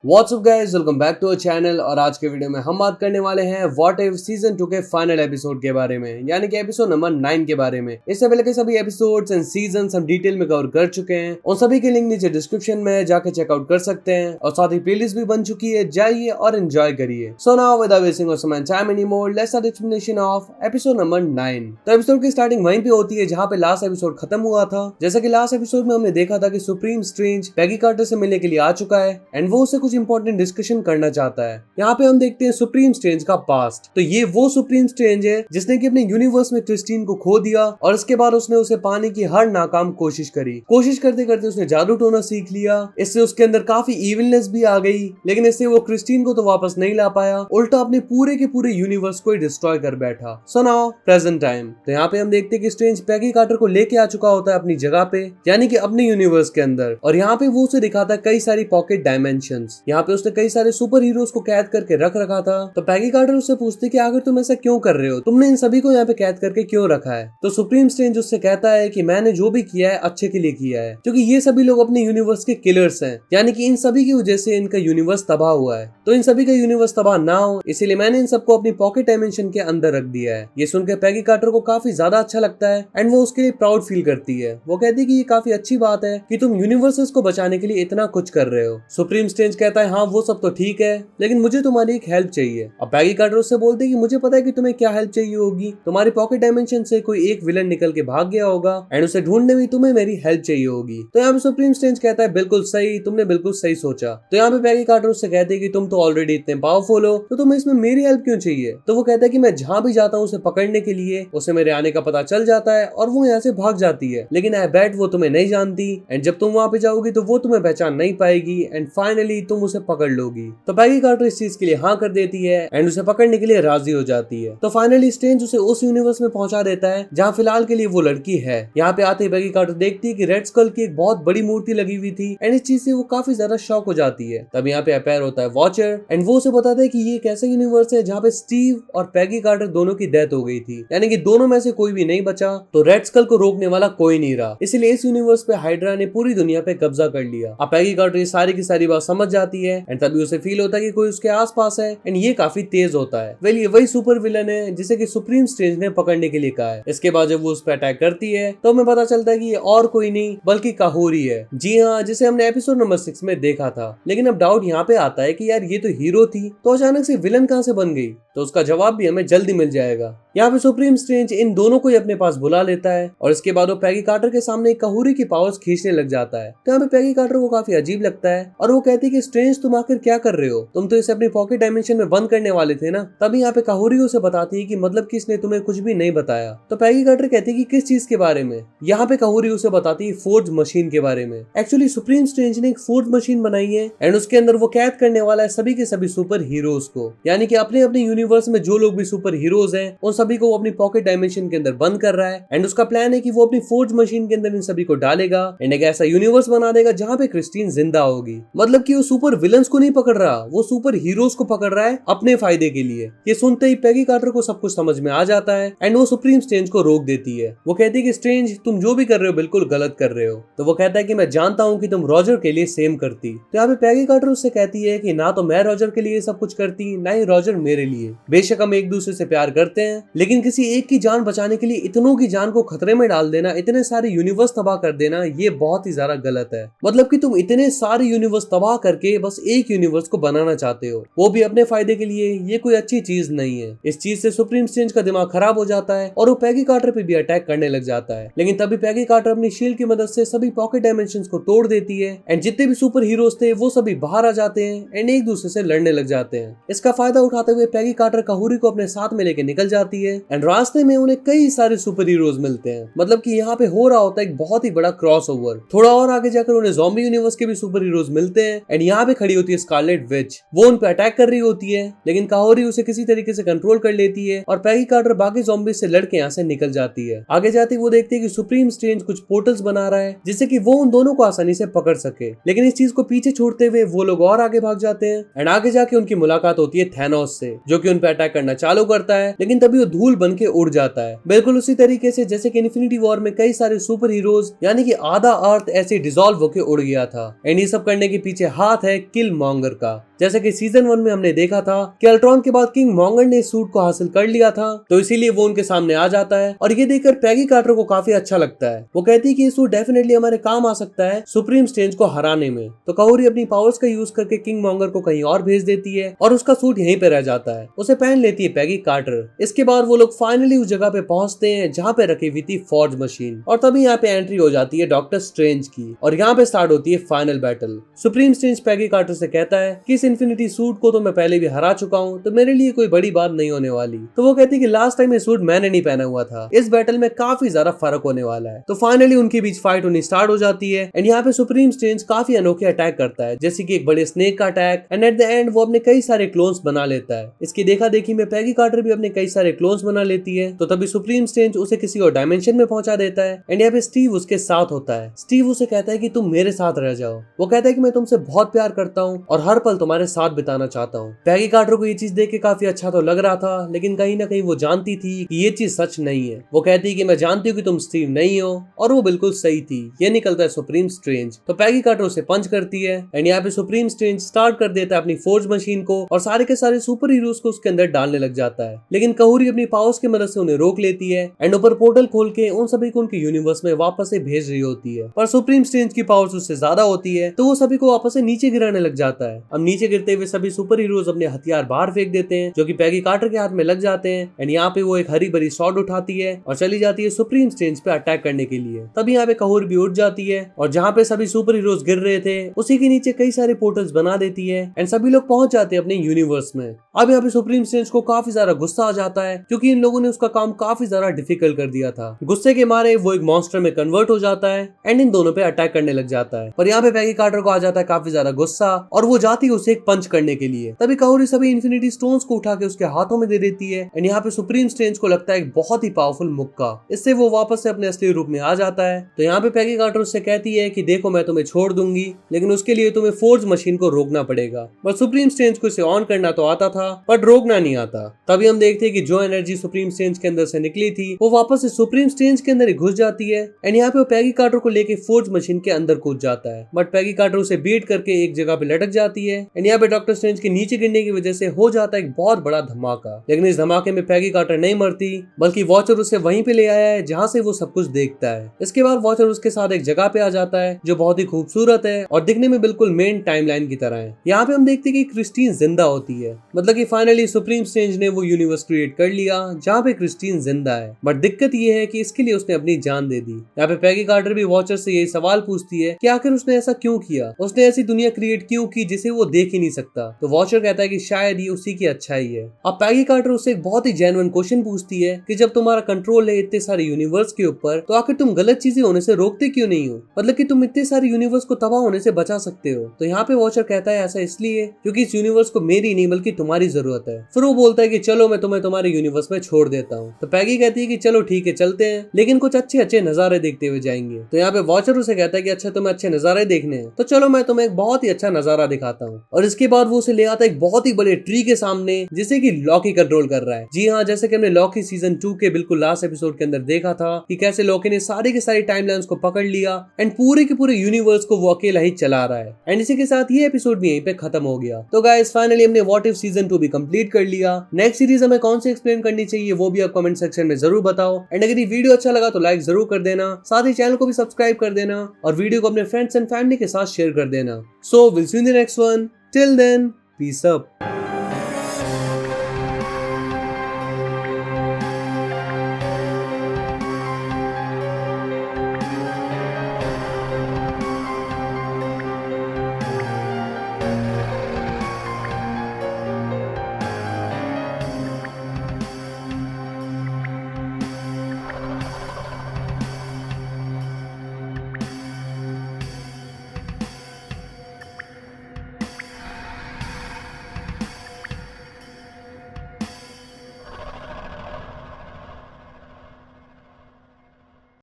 WhatsApp guys, welcome back to our channel. और आज के वीडियो में हम बात करने वाले हैं व्हाट इफ सीजन 2 के फाइनल एपिसोड के बारे में, यानी कि एपिसोड नंबर 9 के बारे में। इससे पहले के सभी एपिसोड्स एंड सीजन्स हम डिटेल में कवर कर चुके हैं और सभी के लिंक नीचे डिस्क्रिप्शन में जाकर चेकआउट कर सकते हैं। और साथ ही प्लेलिस्ट भी बन चुकी है, जाइए और एंजॉय करिए। So now without wasting some time anymore, let's start explanation of episode number 9। तो एपिसोड की स्टार्टिंग वहीं पे होती है जहां पे लास्ट एपिसोड खत्म हुआ था। जैसा कि लास्ट एपिसोड में हमने देखा था कि सुप्रीम स्ट्रेंज पैगी कार्टर से मिलने के लिए आ चुका है एंड वो उससे कुछ इंपॉर्टेंट डिस्कशन करना चाहता है। यहाँ पे हम देखते हैं सुप्रीम स्ट्रेंज का पास्ट। तो ये वो सुप्रीम स्ट्रेंज है जिसने कि अपने यूनिवर्स में क्रिस्टीन को खो दिया और इसके बाद उसने उसे पाने की हर नाकाम कोशिश करी। कोशिश करते करते उसने जादू टोना सीख लिया। इससे उसके अंदर काफी इविलनेस भी आ गई, लेकिन इससे वो क्रिस्टीन को तो वापस नहीं ला पाया, उल्टा अपने पूरे के पूरे यूनिवर्स को ही डिस्ट्रॉय कर बैठा। So now present time. तो यहाँ पे हम देखते हैं कि स्ट्रेंज पैगी कार्टर को लेके आ चुका होता है अपनी जगह पे, यानी कि अपने यूनिवर्स के अंदर। और यहाँ पे वो उसे दिखाता है कई सारी पॉकेट डायमेंशंस। यहाँ पे उसने कई सारे सुपर हीरोज को कैद करके रख रखा था। तो पैगी कार्टर उससे पूछते कि आखिर तुम ऐसा क्यों कर रहे हो, तुमने इन सभी को यहाँ पे कैद करके क्यों रखा है। तो सुप्रीम स्ट्रेंज उससे कहता है कि मैंने जो भी किया है अच्छे के लिए किया है, क्योंकि ये सभी लोग अपने यूनिवर्स के किलर्स हैं, यानी कि इन सभी की वजह से इनका यूनिवर्स तबाह हुआ है। तो इन सभी का यूनिवर्स तबाह ना हो, इसीलिए मैंने इन सबको अपनी पॉकेट डायमेंशन के अंदर रख दिया है। ये सुनकर पैगी कार्टर को काफी ज्यादा अच्छा लगता है एंड वो उसके लिए प्राउड फील करती है। वो कहती है कि ये काफी अच्छी बात है कि तुम यूनिवर्सेस को बचाने के लिए इतना कुछ कर रहे हो। सुप्रीम स्ट्रेंज कहता है हाँ वो सब तो ठीक है, लेकिन मुझे तुम्हारी एक हेल्प चाहिए। अब पैगी कार्टर उससे बोलते कि मुझे पता है कि तुम्हें क्या हेल्प चाहिए होगी। तुम्हारी पॉकेट डायमेंशन से कोई एक विलन निकल के भाग गया होगा एंड उसे ढूंढने में तुम्हें मेरी हेल्प चाहिए होगी। तो यहाँ पे सुप्रीम स्ट्रेंज कहता है बिल्कुल सही, तुमने बिल्कुल सही सोचा। तो यहाँ पे पैगी कार्टर उससे कहते हैं कि तुम तो ऑलरेडी इतने पावरफुल हो, तो तुम्हें इसमें मेरी हेल्प क्यों चाहिए। तो वो कहता है कि मैं जहां भी जाता हूँ उसे पकड़ने के लिए, उसे मेरे आने का पता चल जाता है और वो यहाँ से भाग जाती है, लेकिन आई बेट वो तुम्हें नहीं जानती एंड जब तुम वहां पे जाओगी तो वो तुम्हें पहचान नहीं पाएगी एंड फाइनली तुम उसे पकड़ लोगी। तो पैगी कार्टर इस चीज के लिए हाँ कर देती है एंड उसे पकड़ने के लिए राजी हो जाती है। तो फाइनली स्ट्रेंज उसे उस यूनिवर्स में पहुंचा देता है जहां फिलहाल के लिए वो लड़की है। यहाँ पे आते ही पैगी कार्टर देखती है कि रेड स्कल की एक बहुत बड़ी मूर्ति लगी हुई थी एंड इस चीज से वो काफी ज्यादा शॉक हो जाती है। तब यहाँ पे अपेयर होता है वॉचर एंड वो उसे बताता है कि ये एक ऐसा यूनिवर्स है जहाँ पे स्टीव और पैगी कार्टर दोनों की डेथ हो गई थी, यानी कि दोनों में से कोई भी नहीं बचा। तो रेड स्कल को रोकने वाला कोई नहीं रहा, इसलिए इस यूनिवर्स पे हाइड्रा ने पूरी दुनिया पे कब्जा कर लिया। अब पैगी कार्टर ये सारी की सारी बात समझ जाती है एंड तभी उसे फील होता है कि कोई उसके आसपास है एंड ये काफी तेज होता है। वेल ये वही सुपर विलन है जिसे कि सुप्रीम स्ट्रेंज ने पकड़ने के लिए कहा है। इसके बाद जब वो उस पर अटैक करती है तो हमें पता चलता है कि ये और कोई नहीं बल्कि काहोरी है। जी हाँ, जिसे हमने एपिसोड नंबर 6 में देखा था। लेकिन अब डाउट यहाँ पे आता है कि यार ये तो हीरो थी, तो अचानक से विलन कहाँ से बन गई। तो उसका जवाब भी हमें जल्दी मिल जाएगा। यहाँ पे सुप्रीम स्ट्रेंज इन दोनों को ही अपने पास बुला लेता है और इसके बाद वो पैगी कार्टर के सामने काहोरी की पावर्स खींचने लग जाता है। तो यहाँ पे पैगी कार्टर को काफी अजीब लगता है और वो कहती है कि स्ट्रेंज तुम आखिर क्या कर रहे हो, तुम तो इसे अपनी पॉकेट डायमेंशन में बंद करने वाले थे ना। तभी यहाँ पे काहोरी उसे बताती है कि मतलब कि इसने तुम्हें कुछ भी नहीं बताया। तो पैगी कार्टर कहती है कि किस चीज के बारे में। यहाँ पे काहोरी उसे बताती है फोर्ज मशीन के बारे में। एक्चुअली सुप्रीम स्ट्रेंज ने एक फोर्ज मशीन बनाई है एंड उसके अंदर वो कैद करने वाला है सभी के सभी सुपर हीरोज को, यानी कि अपने अपने यूनिवर्स में जो लोग भी सुपर हीरोज हैं उन सभी को वो अपनी पॉकेट डायमेंशन के अंदर बंद कर रहा है। एंड उसका प्लान है कि वो अपनी फोर्ज मशीन के अंदर इन सभी को डालेगा एंड एक ऐसा यूनिवर्स बना देगा जहाँ पे क्रिस्टीन जिंदा होगी। मतलब कि वो सुपर विलन्स को नहीं पकड़ रहा, वो सुपर हीरोज को पकड़ रहा है अपने फायदे के लिए। ये सुनते ही पैगी कार्टर को सब कुछ समझ में आ जाता है एंड वो सुप्रीम स्ट्रेंज को रोक देती है। वो कहती है कि स्ट्रेंज तुम जो भी कर रहे हो बिल्कुल गलत कर रहे हो। तो वो कहता है कि मैं जानता हूँ कि तुम रॉजर के लिए सेम करती। तो यहाँ पे पैगी कार्टर उससे कहती है कि ना तो मैं रॉजर के लिए सब कुछ करती, ना ही रॉजर मेरे लिए। बेशक हम एक दूसरे से प्यार करते हैं, लेकिन किसी एक की जान बचाने के लिए इतनों की जान को खतरे में डाल देना, इतने सारे यूनिवर्स तबाह कर देना, ये बहुत ही ज्यादा गलत है। मतलब कि तुम इतने सारे यूनिवर्स तबाह करके बस एक यूनिवर्स को बनाना चाहते हो, वो भी अपने फायदे के लिए। ये कोई अच्छी चीज नहीं है। इस चीज से सुप्रीम स्ट्रेंज का दिमाग खराब हो जाता है और वो पैगी कार्टर पे भी अटैक करने लग जाता है। लेकिन तभी पैगी कार्टर अपनी शील्ड की मदद से सभी पॉकेट डायमेंशंस को तोड़ देती है एंड जितने भी सुपर हीरोज थे वो सभी बाहर आ जाते हैं एंड एक दूसरे से लड़ने लग जाते हैं। इसका फायदा उठाते हुए पैगी कार्टर काहोरी को अपने साथ में लेके निकल जाती है एंड रास्ते में उन्हें कई सारे सुपर हीरोज मिलते हैं। मतलब कि यहाँ पे हो रहा होता है एक बहुत ही बड़ा क्रॉसओवर। थोड़ा और आगे जाकर उन्हें ज़ॉम्बी यूनिवर्स के भी सुपर हीरोज मिलते हैं एंड यहाँ पे खड़ी होती है स्कारलेट विच। वो उन पे अटैक कर रही होती है, लेकिन काहोरी उसे किसी तरीके से कंट्रोल कर लेती है और पैगी कार्टर बाकी ज़ॉम्बी से लड़के यहाँ से निकल जाती है। आगे जाते वो देखती है कि सुप्रीम स्ट्रेंज कुछ पोर्टल्स बना रहा है जिससे कि वो उन दोनों को आसानी से पकड़ सके। लेकिन इस चीज को पीछे छोड़ते हुए वो लोग और आगे भाग जाते हैं एंड आगे जाके उनकी मुलाकात होती है थैनोस से, जो कि उन पे अटैक करना चालू करता है। लेकिन तभी वो धूल बन के उड़ जाता है, बिल्कुल उसी तरीके से जैसे कि इन्फिनिटी वॉर में कई सारे सुपर हीरोज यानी कि आधा अर्थ ऐसे डिसॉल्व होके उड़ गया था। एंड ये सब करने के पीछे हाथ है किल मॉन्गर का। जैसे कि सीजन 1 में हमने देखा था कि अल्ट्रॉन के बाद किंग मॉन्गर ने इस सूट को हासिल कर लिया था, तो इसीलिए वो उनके सामने आ जाता है और ये देखकर पैगी कार्टर को काफी अच्छा लगता है। वो कहती है कि ये सूट डेफिनेटली हमारे काम आ सकता है सुप्रीम स्ट्रेंज को हराने में। तो काहुरी अपनी पावर्स का यूज करके किंग मॉन्गर को कहीं और भेज देती है और उसका सूट यहीं पे रह जाता है। उसे पहन लेती है पैगी कार्टर। इसके बाद वो लोग फाइनली उस जगह पे पहुंचते हैं जहाँ पे रखी हुई थी फॉर्ज मशीन, और तभी यहाँ पे एंट्री हो जाती है डॉक्टर स्ट्रेंज की और यहाँ पे स्टार्ट होती है final battle. Supreme strange Peggy Carter से कहता है कि इस इन्फिनिटी सूट को तो मैं पहले भी हरा चुका हूँ, तो मेरे लिए कोई बड़ी बात नहीं होने वाली। तो वो कहती है कि लास्ट टाइम ये सूट मैंने नहीं पहना हुआ था, इस बैटल में काफी ज्यादा फर्क होने वाला है। तो फाइनली उनके बीच फाइट होनी स्टार्ट हो जाती है एंड यहाँ पे सुप्रीम स्ट्रेंज काफी अनोखे अटैक करता है, जैसे कि एक बड़े स्नेक का attack, and at the end वो अपने कई सारे क्लोन्स बना लेता है। इसकी देखा देखी में पैगी कार्टर भी अपने कई सारे क्लोन्स बना लेती है। तो तभी सुप्रीम स्ट्रेंज उसे किसी और डायमेंशन में पहुंचा देता है एंड यहाँ पे स्टीव उसके साथ होता है। स्टीव उसे कहता है कि तुम मेरे साथ रह जाओ। वो कहता है कि मैं तुमसे बहुत प्यार करता हूँ और हर पल तुम्हारे साथ बिताना चाहता हूँ। पैगी कार्टर को ये चीज देख के काफी अच्छा तो लग रहा था, लेकिन कहीं ना कहीं वो जानती थी कि ये चीज सच नहीं है। वो कहती है कि मैं जानती हूँ कि तुम स्टीव नहीं हो, और वो बिल्कुल सही थी। ये निकलता है सुप्रीम स्ट्रेंज। तो पैगी कार्टर उसे पंच करती है एंड यहाँ पे सुप्रीम स्ट्रेंज स्टार्ट कर देता है अपनी फोर्ज मशीन को और सारे के सारे सुपर हीरोज को उसके अंदर डालने लग जाता है। लेकिन काहुरी अपनी पावर्स की मदद से उन्हें रोक लेती है एंड ऊपर पोर्टल खोल के उन सभी को उनके यूनिवर्स में वापस से भेज रही होती है। पर सुप्रीम स्ट्रेंज की पावर्स उससे ज्यादा होती है, तो वो सभी को वापस से नीचे गिराने लग जाता है। अब नीचे गिरते हुए सभी सुपर हीरोज अपने हथियार बाहर फेंक देते हैं, जो कि पैगी कार्टर के हाथ में लग जाते हैं एंड यहाँ पे वो एक हरी भरी शॉट उठाती है और चली जाती है सुप्रीम स्ट्रेंज पे अटैक करने के लिए। तभी यहाँ पे काहुरी भी उठ जाती है और जहाँ पे सभी सुपर हीरोज गिर रहे थे उसी के नीचे कई सारे पोर्टल्स बना देती है एंड सभी लोग पहुंच जाते हैं अपने यूनिवर्स में। अब यहाँ पे सुप्रीम स्ट्रेंज को काफी ज्यादा गुस्सा आ जाता है, क्योंकि इन लोगों ने उसका काम काफी ज्यादा डिफिकल्ट कर दिया था। गुस्से के मारे वो एक मॉन्स्टर में कन्वर्ट हो जाता है एंड इन दोनों पे अटैक करने लग जाता है। पर यहाँ पे पैगी कार्टर को आ जाता है काफी ज्यादा गुस्सा और वो जाती है उसे एक पंच करने के लिए। तभी काहुरी सभी इन्फिनिटी स्टोन्स को उठा के उसके हाथों में दे देती है एंड यहाँ पे सुप्रीम स्ट्रेंज को लगता है एक बहुत ही पावरफुल मुक्का। इससे वो वापस से अपने असली रूप में आ जाता है। तो यहाँ पे पैगी कार्टर उससे कहती है कि देखो मैं तुम्हें छोड़ दूंगी, लेकिन उसके लिए तुम्हें फोर्ज मशीन को रोकना पड़ेगा। पर सुप्रीम स्ट्रेंज को इसे ऑन करना तो आता था, पर रोकना नहीं आता। तभी हम देखते हैं कि जो एनर्जी सुप्रीम स्ट्रेंज के अंदर से निकली थी वो वापस से सुप्रीम स्ट्रेंज के अंदर ही घुस जाती है एंड यहाँ पे वो पैगी कार्टर को लेके फोर्ज मशीन के अंदर कूद जाता है। बट पैगी कार्टर उसे बीट करके एक जगह पे लटक जाती है एंड यहाँ पे डॉक्टर स्ट्रेंज के नीचे गिरने की वजह से हो जाता है एक बहुत बड़ा धमाका। लेकिन इस धमाके में पैगी कार्टर नहीं मरती, बल्कि वॉचर उसे वहीं पे ले आया है जहाँ से वो सब कुछ देखता है। इसके बाद वॉचर उसके साथ एक जगह पे आ जाता है जो बहुत ही खूबसूरत है और दिखने में बिल्कुल मेन टाइमलाइन की तरह है। यहाँ पे हम देखते हैं कि क्रिस्टीन जिंदा होती है, मतलब कि फाइनली सुप्रीम स्ट्रेंज ने वो यूनिवर्स क्रिएट कर लिया जहाँ पे क्रिस्टीन जिंदा है। बट दिक्कत ये है कि इसके लिए उसने अपनी जान दे दी। यहाँ पे पैगी कार्टर भी वॉचर से यही सवाल पूछती है कि आखिर उसने ऐसा क्यों किया, उसने ऐसी दुनिया क्रिएट क्यों की जिसे वो देख ही नहीं सकता। तो वॉचर कहता है कि शायद ये उसी की अच्छाई है। अब पैगी कार्टर उससे एक बहुत ही जेन्युइन क्वेश्चन पूछती है कि जब तुम्हारा कंट्रोल है इतने सारे यूनिवर्स के ऊपर, तो आखिर तुम गलत चीजें होने से रोकते क्यों नहीं हो, मतलब कि तुम इतने सारे यूनिवर्स को तबाह होने से बचा सकते हो। तो यहाँ पे वॉचर कहता है ऐसा इसलिए क्योंकि इस यूनिवर्स को मेरी नहीं बल्कि तुम्हारी जरूरत है। फिर वो बोलता है कि चलो मैं तुम्हें तुम्हारे यूनिवर्स में छोड़ देता हूँ। तो पैगी कहती है कि चलो ठीक है चलते हैं, लेकिन कुछ अच्छे अच्छे नजारे देखते हुए जाएंगे। तो यहाँ पे वॉचर उसे कहता है कि अच्छा तुम्हें अच्छे नजारे देखने हैं, तो चलो मैं तुम्हें एक बहुत ही अच्छा नजारा दिखाता हूँ। और इसके बाद वो उसे ले आता है एक बहुत ही बड़े ट्री के सामने जिसे कि लॉकी कंट्रोल कर रहा है। जी हाँ, जैसे कि हमने लॉकी सीजन 2 के बिल्कुल लास्ट एपिसोड के अंदर देखा था कि कैसे लॉकी ने सारी के सारी टाइमलाइंस को पकड़ लिया एंड पूरे के पूरे यूनिवर्स को वो अकेला ही चला रहा है। एंड इसी के साथ ये एपिसोड भी यहीं पे खत्म हो गया। तो गाइस फाइनली हमने व्हाट इफ सीजन 2 भी कंप्लीट कर लिया। नेक्स्ट सीरीज हमें कौन सी एक्सप्लेन करनी चाहिए वो भी आप कमेंट सेक्शन में जरूर बताओ। एंड अगर ये वीडियो अच्छा लगा तो लाइक जरूर कर देना, साथ ही चैनल को भी सब्सक्राइब कर देना और वीडियो को अपने फ्रेंड्स एंड फैमिली के साथ शेयर कर देना। So will see you in the next one, till then peace up.